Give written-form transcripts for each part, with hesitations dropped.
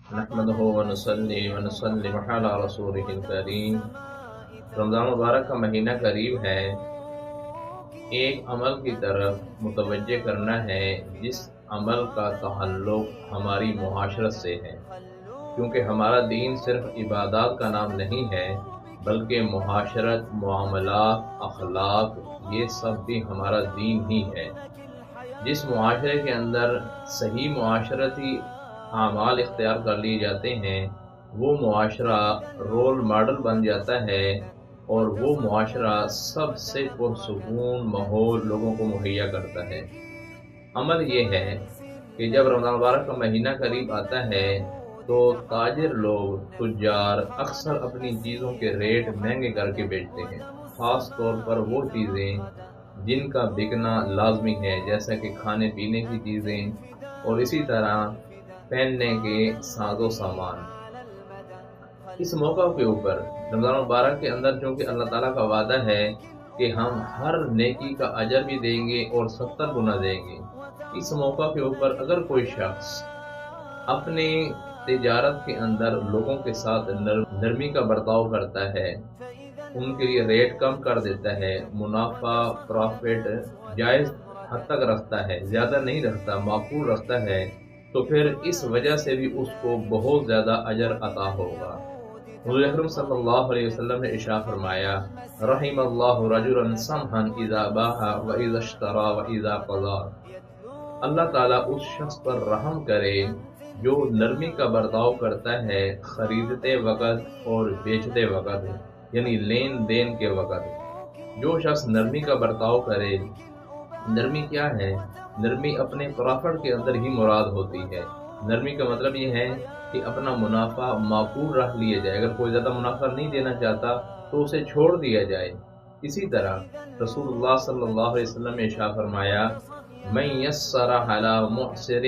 نحمدہ ونصلی ونسلم علی رسولہ الکریم۔ رمضان مبارک کا مہینہ قریب ہے۔ ایک عمل کی طرف متوجہ کرنا ہے جس عمل کا تعلق ہماری معاشرت سے ہے، کیونکہ ہمارا دین صرف عبادات کا نام نہیں ہے بلکہ معاشرت، معاملات، اخلاق، یہ سب بھی ہمارا دین ہی ہے۔ جس معاشرے کے اندر صحیح معاشرتی اعمال اختیار کر لیے جاتے ہیں، وہ معاشرہ رول ماڈل بن جاتا ہے، اور وہ معاشرہ سب سے پرسکون ماحول لوگوں کو مہیا کرتا ہے۔ عمل یہ ہے کہ جب رمضان مبارک کا مہینہ قریب آتا ہے تو تاجر لوگ، تجار اکثر اپنی چیزوں کے ریٹ مہنگے کر کے بیچتے ہیں، خاص طور پر وہ چیزیں جن کا بکنا لازمی ہے، جیسا کہ کھانے پینے کی چیزیں اور اسی طرح پہننے کے ساز و سامان۔ اس موقع کے اوپر رمضان مبارک کے اندر چونکہ اللہ تعالیٰ کا وعدہ ہے کہ ہم ہر نیکی کا اجر بھی دیں گے اور 70 گنا دیں گے، اس موقع کے اوپر اگر کوئی شخص اپنی تجارت کے اندر لوگوں کے ساتھ نرمی کا برتاؤ کرتا ہے، ان کے لیے ریٹ کم کر دیتا ہے، منافع پرافٹ جائز حد تک رکھتا ہے، زیادہ نہیں رکھتا، معقول رکھتا ہے، تو پھر اس وجہ سے بھی اس کو بہت زیادہ اجر عطا ہوگا۔ حضور اکرم صلی اللہ علیہ وسلم نے ارشاد فرمایا، رحم اللہ رجلا سمحا اذا باع واذا اشترى واذا قضى۔ اللہ تعالیٰ اس شخص پر رحم کرے جو نرمی کا برتاؤ کرتا ہے خریدتے وقت اور بیچتے وقت، یعنی لین دین کے وقت۔ جو شخص نرمی کا برتاؤ کرے، نرمی کیا ہے؟ نرمی اپنے پرافٹ کے اندر ہی مراد ہوتی ہے۔ نرمی کا مطلب یہ ہے کہ اپنا منافع معقول رکھ لیا جائے، اگر کوئی زیادہ منافع نہیں دینا چاہتا تو اسے چھوڑ دیا جائے۔ اسی طرح رسول اللہ صلی اللہ علیہ وسلم نے ارشاد فرمایا، من یسر علی معسر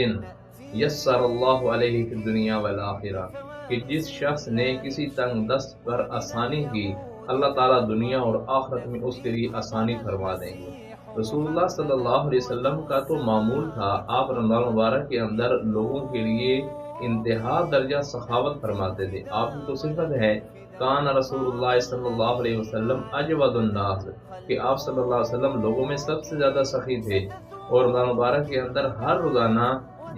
یسر اللہ علیہ فی الدنیا والآخرہ، کہ جس شخص نے کسی تنگ دست پر آسانی کی، اللہ تعالیٰ دنیا اور آخرت میں اس کے لیے آسانی فرما دیں گے۔ رسول اللہ صلی اللہ علیہ وسلم کا تو معمول تھا، آپ رمضان مبارک کے اندر لوگوں کے لیے انتہا درجہ سخاوت فرماتے تھے۔ آپ کی تو صفت ہے، کان رسول اللہ صلی اللہ علیہ وسلم اجود الناس، کہ آپ صلی اللہ علیہ وسلم لوگوں میں سب سے زیادہ سخی تھے، اور رمضان مبارک کے اندر ہر روزانہ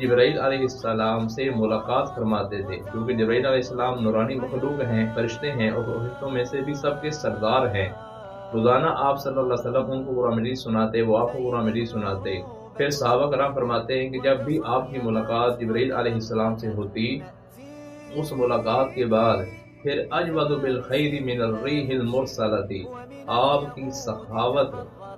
جبرائیل علیہ السلام سے ملاقات فرماتے تھے، کیونکہ جبرائیل علیہ السلام نورانی مخلوق ہیں، فرشتے ہیں، اور فرشتوں میں سے بھی سب کے سردار ہیں۔ روزانہ آپ صلی اللہ علیہ وسلم ان کو قرآن مجید سناتے، وہ آپ کو قرآن مجید سناتے۔ پھر صحابہ کرام فرماتے ہیں کہ جب بھی آپ کی ملاقات جبرائیل علیہ السلام سے ہوتی، اس ملاقات کے بعد پھر اجود بالخیر من الریح المرسلۃ، آپ کی سخاوت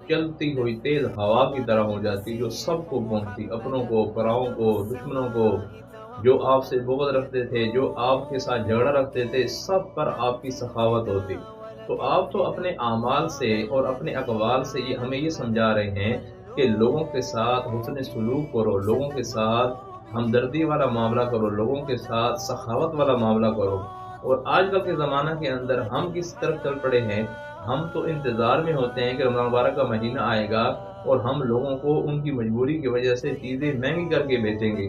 چلتی ہوئی تیز ہوا کی طرح ہو جاتی، جو سب کو پہنچتی، اپنوں کو، پراؤں کو، دشمنوں کو، جو آپ سے بغض رکھتے تھے، جو آپ کے ساتھ جھگڑا رکھتے تھے، سب پر آپ کی سخاوت ہوتی۔ تو آپ تو اپنے اعمال سے اور اپنے اقوال سے ہمیں یہ سمجھا رہے ہیں کہ لوگوں کے ساتھ حسن سلوک کرو، لوگوں کے ساتھ ہمدردی والا معاملہ کرو، لوگوں کے ساتھ سخاوت والا معاملہ کرو۔ اور آج کل کے زمانہ کے اندر ہم کس طرف چل پڑے ہیں؟ ہم تو انتظار میں ہوتے ہیں کہ رمضان مبارک کا مہینہ آئے گا اور ہم لوگوں کو ان کی مجبوری کی وجہ سے چیزیں مہنگی کر کے بیچیں گے،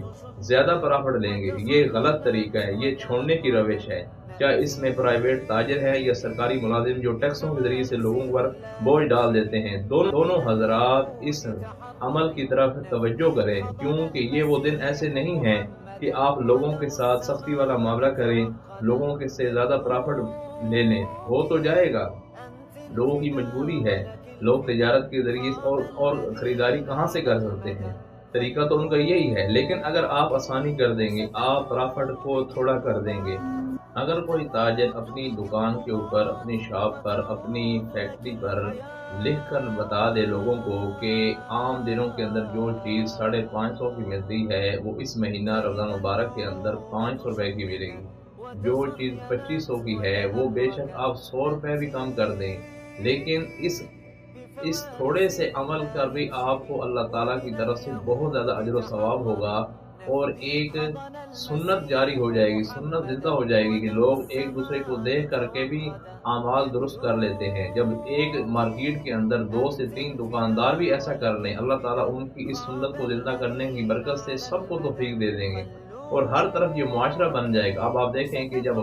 زیادہ پرافٹ لیں گے۔ یہ غلط طریقہ ہے، یہ چھوڑنے کی روش ہے۔ کیا اس میں پرائیویٹ تاجر ہے یا سرکاری ملازم جو ٹیکسوں کے ذریعے سے لوگوں پر بوجھ ڈال دیتے ہیں؟ دونوں حضرات اس عمل کی طرف توجہ کریں، کیونکہ یہ وہ دن ایسے نہیں ہیں کہ آپ لوگوں کے ساتھ سختی والا معاملہ کریں، لوگوں کے سے زیادہ پرافٹ لے لیں۔ ہو تو جائے گا، لوگوں کی مجبوری ہے، لوگ تجارت کے ذریعے اور خریداری کہاں سے کر سکتے ہیں؟ طریقہ تو ان کا یہی ہے، لیکن اگر آپ آسانی کر دیں گے، آپ پرافٹ کو تھوڑا کر دیں گے۔ اگر کوئی تاجر اپنی دکان کے اوپر، اپنی شاپ پر، اپنی فیکٹری پر لکھ کر بتا دے لوگوں کو کہ عام دنوں کے اندر جو چیز 550 کی ملتی ہے وہ اس مہینہ رمضان مبارک کے اندر 500 روپے کی ملے گی، جو چیز 2500 کی ہے وہ بے شک آپ 100 روپے بھی کم کر دیں، لیکن اس تھوڑے سے عمل کر بھی آپ کو اللہ تعالیٰ کی طرف سے بہت زیادہ اجر و ثواب ہوگا، اور ایک سنت جاری ہو جائے گی، سنت زندہ ہو جائے گی کہ لوگ ایک دوسرے کو دیکھ کر کے بھی اعمال درست کر لیتے ہیں۔ جب ایک مارکیٹ کے اندر 2 سے 3 دکاندار بھی ایسا کر لیں، اللہ تعالیٰ ان کی اس سنت کو زندہ کرنے کی برکت سے سب کو توفیق دے دیں گے، اور ہر طرف یہ معاشرہ بن جائے گا۔ اب آپ دیکھیں کہ جب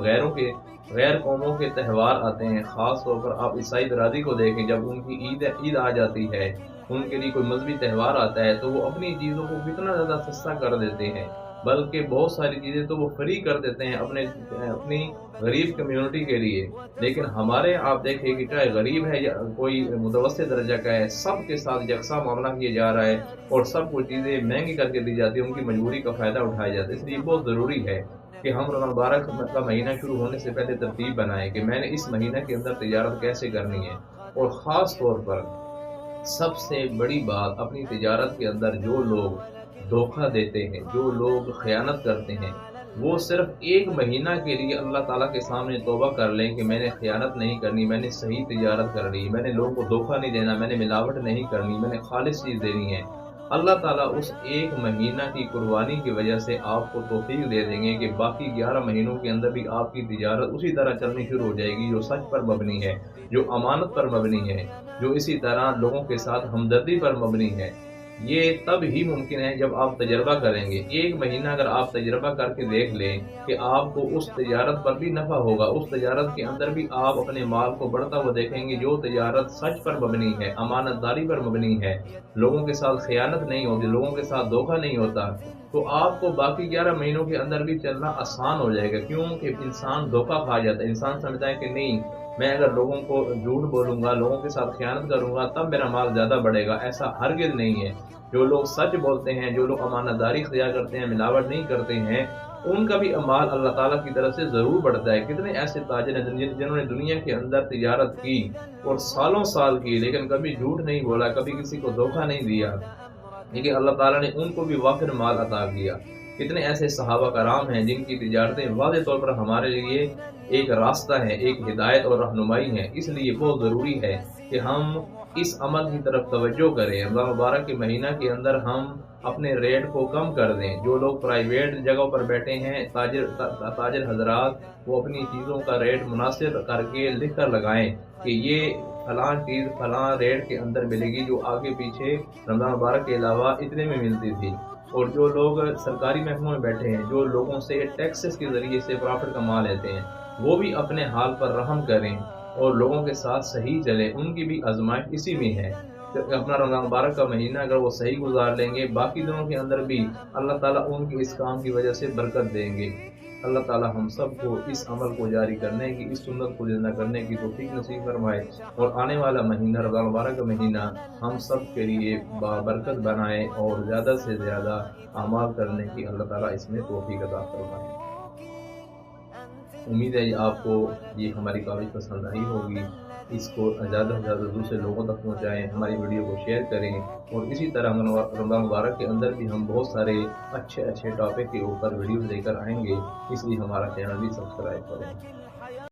غیر قوموں کے تہوار آتے ہیں، خاص طور پر آپ عیسائی برادری کو دیکھیں، جب ان کی عید آ جاتی ہے، ان کے لیے کوئی مذہبی تہوار آتا ہے تو وہ اپنی چیزوں کو کتنا زیادہ سستا کر دیتے ہیں، بلکہ بہت ساری چیزیں تو وہ فری کر دیتے ہیں اپنی غریب کمیونٹی کے لیے۔ لیکن ہمارے آپ دیکھیں کہ چاہے غریب ہے یا کوئی متوسط درجہ کا ہے، سب کے ساتھ یکساں معاملہ کیا جا رہا ہے اور سب کو چیزیں مہنگی کر کے دی جاتی ہیں، ان کی مجبوری کا فائدہ اٹھایا جاتا ہے۔ اس لیے بہت ضروری ہے کہ ہم رمضان مبارک کا مہینہ شروع ہونے سے پہلے ترتیب بنائیں کہ میں نے اس مہینہ کے اندر تجارت کیسے کرنی ہے، اور خاص طور پر سب سے بڑی بات، اپنی تجارت کے اندر جو لوگ دھوکہ دیتے ہیں، جو لوگ خیانت کرتے ہیں، وہ صرف ایک مہینہ کے لیے اللہ تعالیٰ کے سامنے توبہ کر لیں کہ میں نے خیانت نہیں کرنی، میں نے صحیح تجارت کرنی، میں نے لوگوں کو دھوکہ نہیں دینا، میں نے ملاوٹ نہیں کرنی، میں نے خالص چیز دینی ہے۔ اللہ تعالیٰ اس ایک مہینہ کی قربانی کی وجہ سے آپ کو توفیق دے دیں گے کہ باقی 11 مہینوں کے اندر بھی آپ کی تجارت اسی طرح چلنی شروع ہو جائے گی، جو سچ پر مبنی ہے، جو امانت پر مبنی ہے، جو اسی طرح لوگوں کے ساتھ ہمدردی پر مبنی ہے۔ یہ تب ہی ممکن ہے جب آپ تجربہ کریں گے۔ ایک مہینہ اگر آپ تجربہ کر کے دیکھ لیں کہ آپ کو اس تجارت پر بھی نفع ہوگا، اس تجارت کے اندر بھی آپ اپنے مال کو بڑھتا ہوا دیکھیں گے، جو تجارت سچ پر مبنی ہے، امانت داری پر مبنی ہے، لوگوں کے ساتھ خیانت نہیں ہوتی، لوگوں کے ساتھ دھوکہ نہیں ہوتا، تو آپ کو باقی 11 مہینوں کے اندر بھی چلنا آسان ہو جائے گا۔ کیونکہ انسان دھوکہ کھا جاتا ہے، انسان سمجھتا ہے کہ نہیں، میں اگر لوگوں کو جھوٹ بولوں گا، لوگوں کے ساتھ خیانت کروں گا تب میرا مال زیادہ بڑھے گا۔ ایسا ہرگز نہیں ہے۔ جو لوگ سچ بولتے ہیں، جو لوگ امانت داری اختیار کرتے ہیں، ملاوٹ نہیں کرتے ہیں، ان کا بھی مال اللہ تعالیٰ کی طرف سے ضرور بڑھتا ہے۔ کتنے ایسے تاجر ہیں جنہوں نے دنیا کے اندر تجارت کی اور سالوں سال کی، لیکن کبھی جھوٹ نہیں بولا، کبھی کسی کو دھوکہ نہیں دیا، لیکن اللہ تعالیٰ نے ان کو بھی وافر مال عطا کیا۔ کتنے ایسے صحابہ کرام ہیں جن کی تجارتیں واضح طور پر ہمارے لیے ایک راستہ ہے، ایک ہدایت اور رہنمائی ہے۔ اس لیے بہت ضروری ہے کہ ہم اس عمل کی طرف توجہ کریں۔ رمضان مبارک کے مہینہ کے اندر ہم اپنے ریٹ کو کم کر دیں۔ جو لوگ پرائیویٹ جگہوں پر بیٹھے ہیں، تاجر حضرات، وہ اپنی چیزوں کا ریٹ مناسب کر کے لکھ کر لگائیں کہ یہ فلاں چیز فلاں ریٹ کے اندر ملے گی، جو آگے پیچھے رمضان مبارک کے علاوہ اتنے میں ملتی تھی۔ اور جو لوگ سرکاری محکموں میں بیٹھے ہیں، جو لوگوں سے ٹیکسز کے ذریعے سے پرافٹ کما لیتے ہیں، وہ بھی اپنے حال پر رحم کریں اور لوگوں کے ساتھ صحیح چلیں۔ ان کی بھی آزمائش اسی میں ہے کہ اپنا رمضان مبارک کا مہینہ اگر وہ صحیح گزار لیں گے، باقی دنوں کے اندر بھی اللہ تعالیٰ ان کی اس کام کی وجہ سے برکت دیں گے۔ اللہ تعالیٰ ہم سب کو اس عمل کو جاری کرنے کی، اس سنت کو زندہ کرنے کی توفیق نصیب فرمائے، اور آنے والا مہینہ رمضان مبارک کا مہینہ ہم سب کے لیے بابرکت بنائے اور زیادہ سے زیادہ اعمال کرنے کی اللہ تعالیٰ اس میں توفیق عطا فرمائے۔ امید ہے آپ کو یہ ہماری کاوش پسند آئی ہوگی۔ اس کو زیادہ سے زیادہ دوسرے لوگوں تک پہنچائیں، ہماری ویڈیو کو شیئر کریں، اور اسی طرح رمضان مبارک کے اندر بھی ہم بہت سارے اچھے ٹاپک کے اوپر ویڈیوز لے کر آئیں گے، اس لیے ہمارا چینل بھی سبسکرائب کریں۔